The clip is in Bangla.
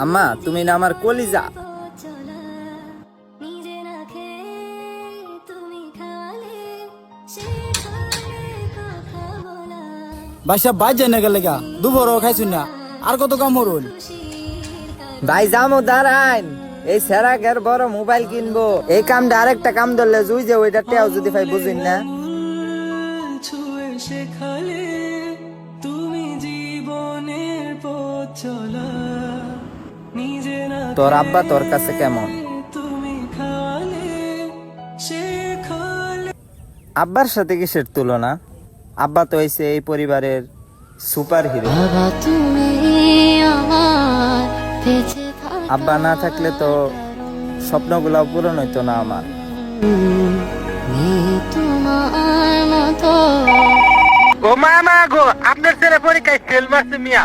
আম্মা তুমি না আমার কলিজা। ভাইসা বাইর যাই না গেলে গা দুপুরও খাইছুন না আর কত কাম হরুন। ভাই যামো দাঁড়াইন, এই সেরাকের বড় মোবাইল কিনবো। এই কামটা আরেকটা কাম ধরলে জুই যে ওইটা টেও যদি ভাই বুঝিন না। শেখালে তুমি জীবনের পথ চলা নিজে না তোর আব্বা তোর কাছে কেমন? তুমি খালে শেখালে আব্বার সাথে কিসের তুলনা? আব্বা তো হইছে এই পরিবারের সুপার হিরো। বাবা তুমি আমার বেঁচে আব্বা না থাকলে তো স্বপ্নগুলো পূরণ হইতো না আমার। তোমার মতো ও মামা গো, আপনার ছেলে পরীক্ষায় ফেল মারছে মিয়া।